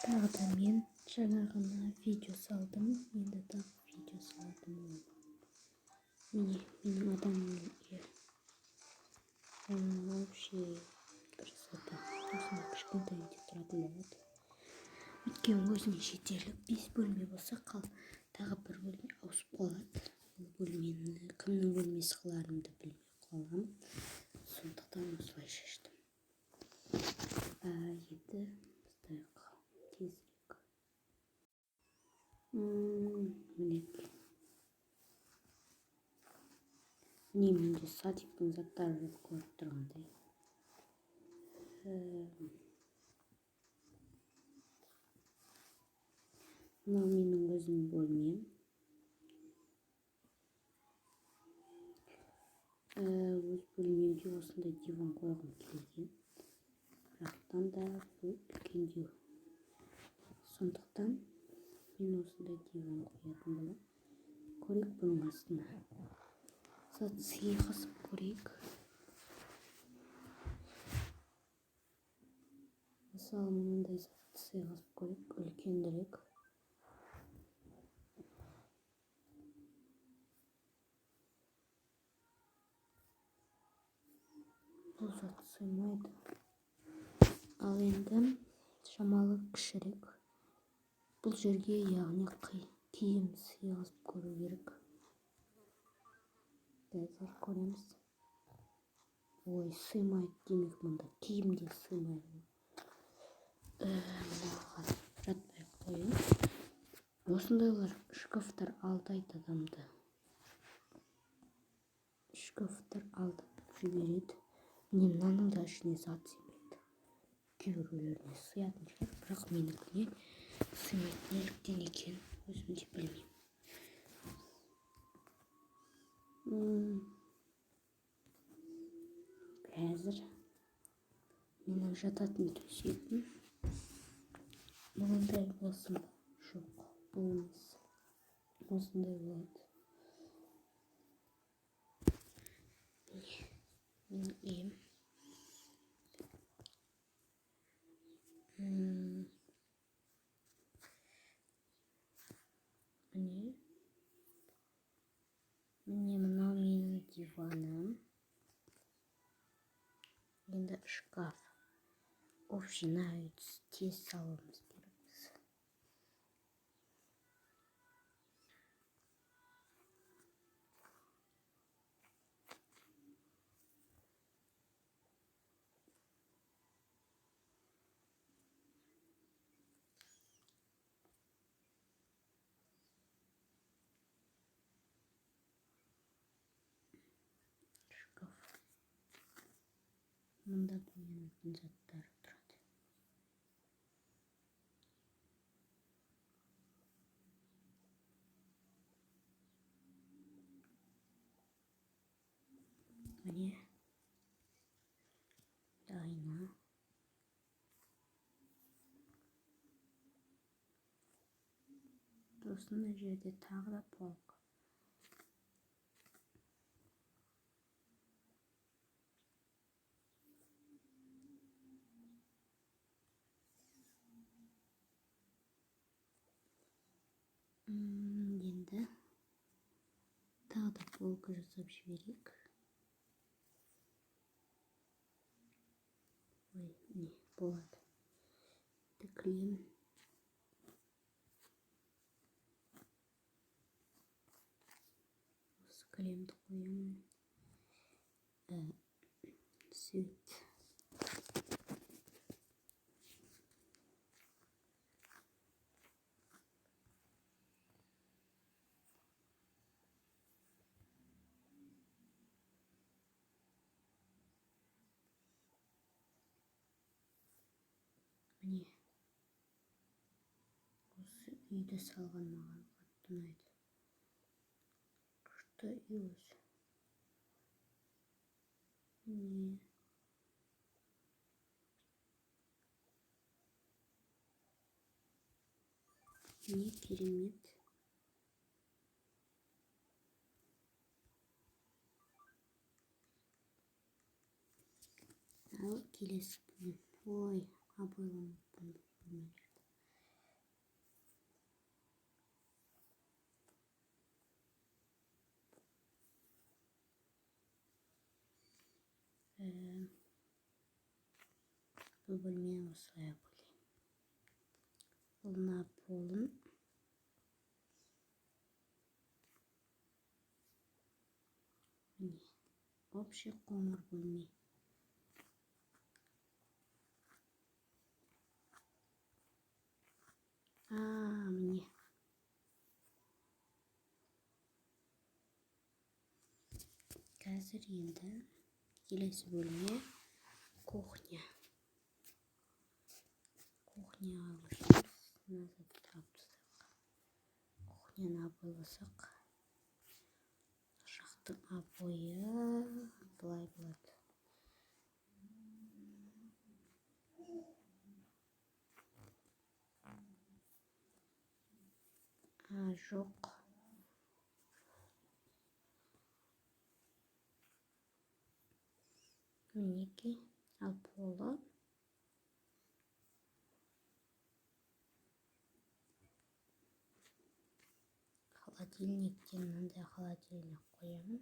Мен жаңа ғана видео салдым, енді тағы видео салдым. Міне, менің адамның үйі. Вообще красота. Осында кішкентай үйде тұратын болады. Өйткені өзіне жетерлік 5 бөлме болса, тағы бір бөлме ауысып қалады. Бұл бөлмені кімнің бөлмесі қыларымды білмей қаламын. Сондықтан осылай шештім. Енді ұстайық тезірек. Міне менде садиктің заттары көріп тұрғандай. Мынау менің өзімнің бөлмем. Өз бөлмемде осындай диван қойғым келген. Бірақтан да бұл үлкендеу. Сондықтан мен осындай диван қоятын боламын. Көрейік бұның астына. Зат сыйғызып көрейік. Мысалы, мынандай затты сыйғызып көрейік, үлкендірек. Бұл зат сыймайды. Ал енді шамалы кішірек. Бұл жерге яғни киім сыйғызып көру керек. Қазір көреміз. Ой, сыймайды демек мұнда. Киім де сыймайды. Мынаған жатпай қойын. Осындайлар шкафтар алдайды адамды. Шкафтар алдап жібереді. Міне мынаның да ішіне зат сыймайды. Кейбіреулеріне сыятын шығар, бірақ менікіне сыймайды. Неліктен екен, өзім де білмеймін. Қазір менің жататын төсегім мынандай болсын ба? Жоқ, бұл емес. Осындай болады. Менің үйім. Міне мынау менің диваным. Енді шкаф. Община тез салуымыз керек. Мұнда менің заттары тұрады. Міне айна. Осындай жерде тағы да полка. Енді тағы да полка жасап жіберейік. Ой, не болады. Тіклем. Осы кілемді қоямын. Свет. Міне. Осы үйді салған маған қатты ұнайды. Күшті үй өзі. Міне. Не керемет. Ал келесі бөлме. Ой, абайламаппын бұл бөлмелерді. бұл бөлмені осылай бөлейін. Бұлына болын. Міне, общий қоңыр бөлме. Міне. Қазір енді келесі бөлме кухня. Кухняға көшеміз. Кухняны бойласақ, жақтың обойы былай болады. Жоқ. Мінеки, ал полы. Холодильниктен мындай холодильник қоямын.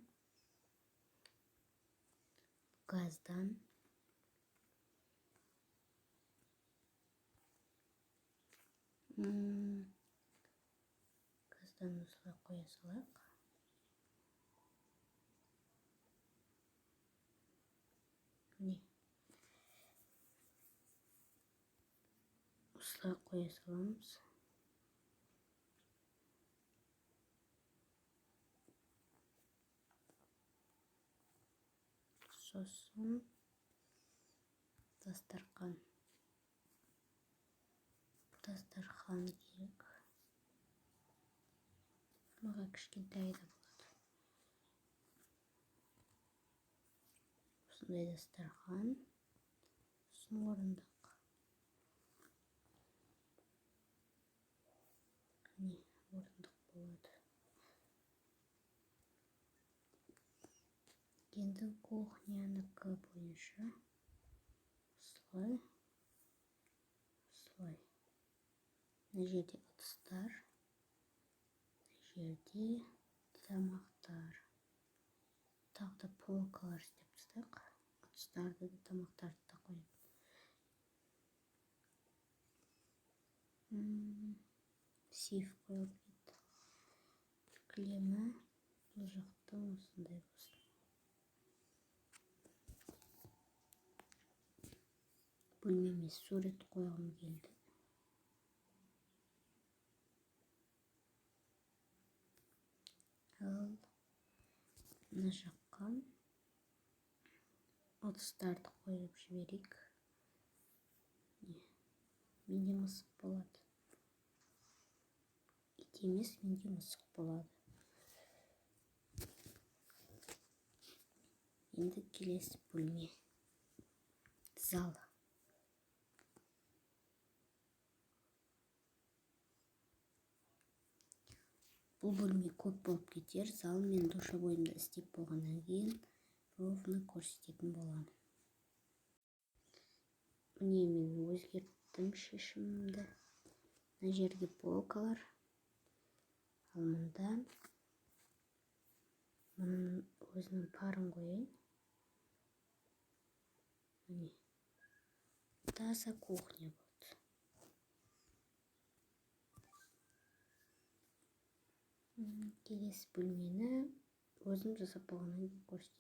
Газдан. Газдан осылай қоя салайық. Міне. Осылай қоя саламыз. Сосын дастархан. Дастархан керек. Маған кішкентай да болады. Осындай дастархан. Сосын орындық. Міне, орындық болады. Енді кухнянікі бойынша осылай. Мына жерде ыдыстар. Мына жерде тамақтар. Тағы да полкалар істеп тастайық. Ыдыстарды да тамақтарды да қояйық. Сейф қойылып кетті. Кілемі бұл жақта осындай болсын. Бөлмеме сурет қойғым келді. Ал мына жаққа ыдыстарды қойып жіберейік. Менде мысық болады. Ит емес, менде мысық болады. Енді келесі бөлме. Зал. Бұл бөлме көп болып кетер. Зал мен душевойымды істеп болғаннан кейін ровно көрсететін боламын. Міне мен өзгерттім шешімімді. Мына жерге полкалар. Ал мұнда мұның өзінің парын қояйын. Міне. Таза кухня болды. Келесі бөлмені өзім жасап болғаннан кейін көрсетемін.